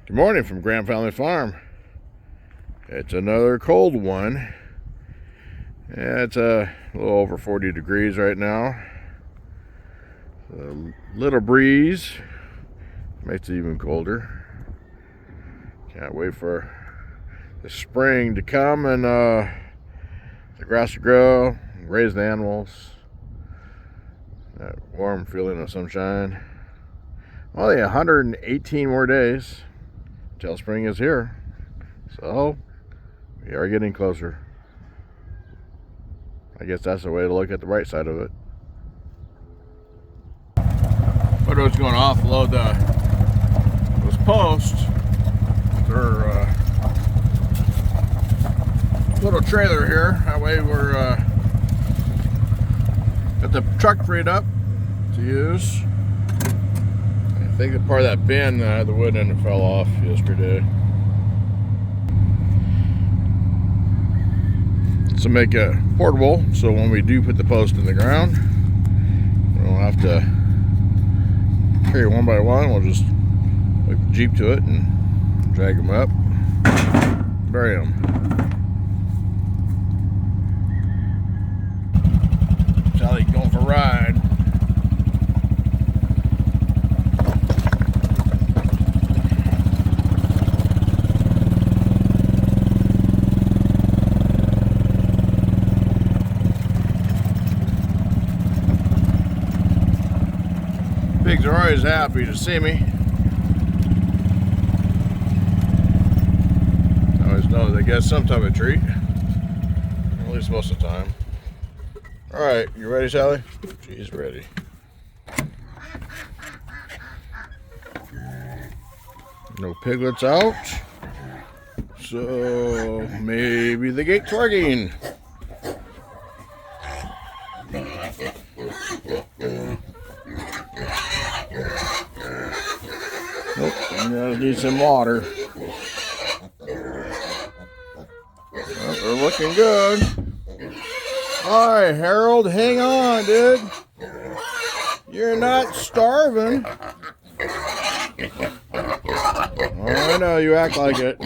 Good morning from Grand Family Farm. It's another cold one. Yeah, it's a little over 40 degrees right now. A little breeze makes it even colder. Can't wait for the spring to come and the grass to grow, raise the animals. That warm feeling of sunshine. Only 118 more days till spring is here, so we are getting closer. I guess that's the way to look at the right side of it. Photo's going to offload those posts. Their little trailer here. That way we're got the truck freed up to use. I think that part of that bin, the wood end fell off yesterday. To make it portable, so when we do put the post in the ground, we don't have to carry one by one. We'll just hook the Jeep to it and drag them up, bury them. Sally going for a ride. Pigs are always happy to see me. I always know they get some type of treat. At least most of the time. Alright, you ready, Sally? She's ready. No piglets out. So maybe the gate's working. Nope, I'm gonna need some water. Well, they're looking good. Alright, Harold, hang on, dude. You're not starving. Oh, I know, you act like it.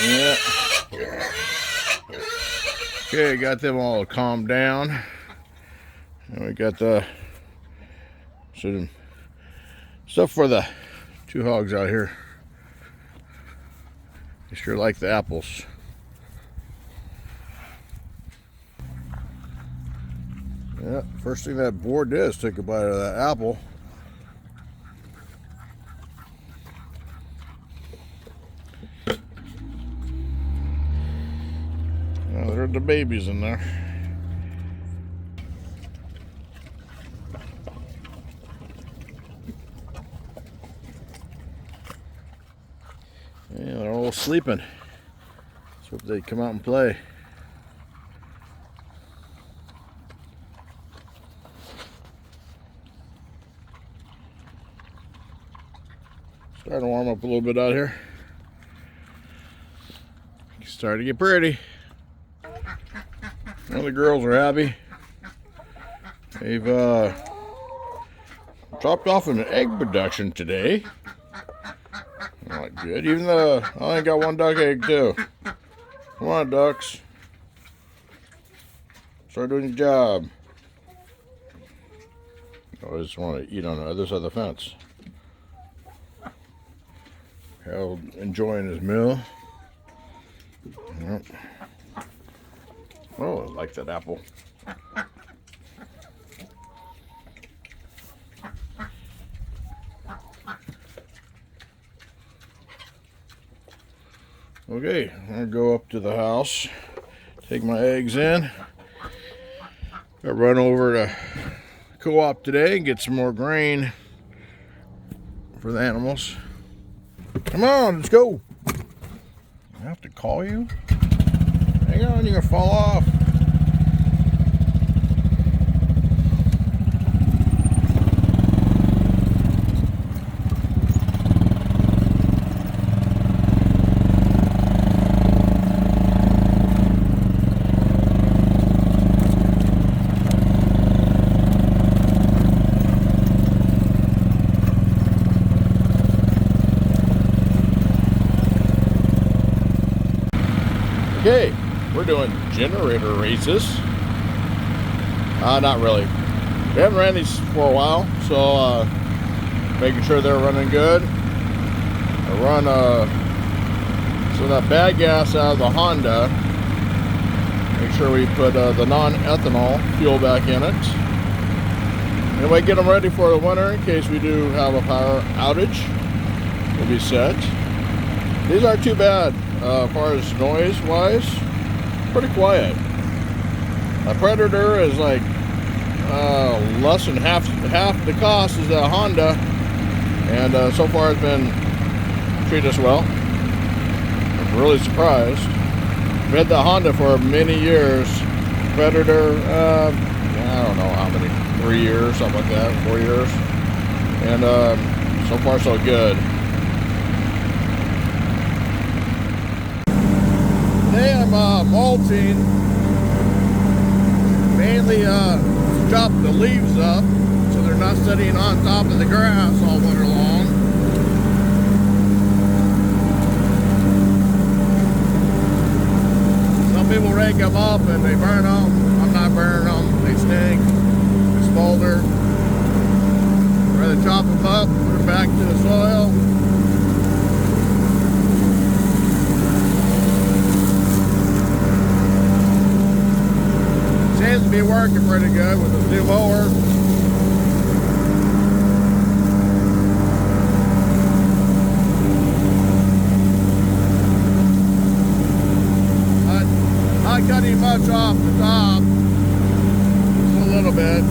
Yeah. Okay, got them all calmed down. And we got the stuff for the two hogs out here. They sure like the apples. Yeah, first thing that boar did is take a bite of that apple. Now there are the babies in there. Yeah, they're all sleeping. Let's hope they come out and play. Starting to warm up a little bit out here. It's starting to get pretty. Well, the girls are happy. They've dropped off an egg production today. Not good. Even though I only got one duck egg too. Come on, ducks. Start doing your job. I just want to eat on the other side of the fence. Harold enjoying his meal. Yep. Oh, I like that apple. Okay, I'm gonna go up to the house, take my eggs in. Gotta run over to Co-op today and get some more grain for the animals. Come on, let's go. I have to call you? Hang on, you're gonna fall off. Okay, we're doing generator races. Not really. We haven't ran these for a while, so making sure they're running good. I run some of that bad gas out of the Honda. Make sure we put the non-ethanol fuel back in it. Anyway, get them ready for the winter in case we do have a power outage. We'll be set. These aren't too bad as far as noise wise. Pretty quiet. A Predator is like less than half the cost is that Honda, and so far it's been treated us well. I'm really surprised. I've had the Honda for many years. Predator, I don't know how many, 3 years, something like that, 4 years, and so far so good. Today I'm mulching, mainly chop the leaves up so they're not sitting on top of the grass all winter long. Some people rake them up and they burn them. I'm not burning them, they stink, they smolder. I'd rather chop them up, put them back to the soil. Seems to be working pretty good with this new mower. Not cutting much off the top, just a little bit.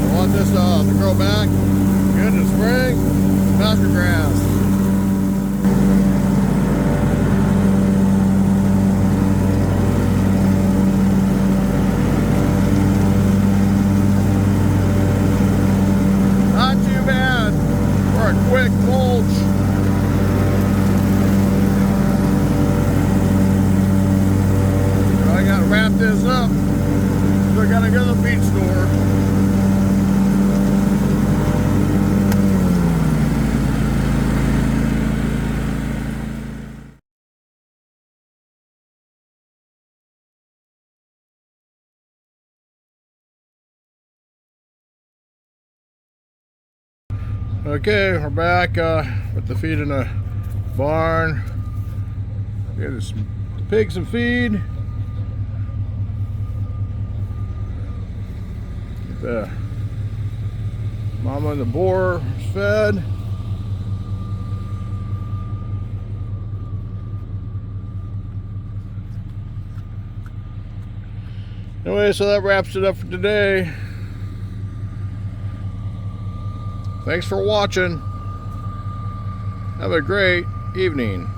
I want this to grow back good in the spring, pasture grass. Quick mulch. I gotta wrap this up. So I gotta go to the feed store. Okay, we're back with the feed in the barn. Get the pigs some feed. Get the mama and the boar fed. Anyway, so that wraps it up for today. Thanks for watching. Have a great evening.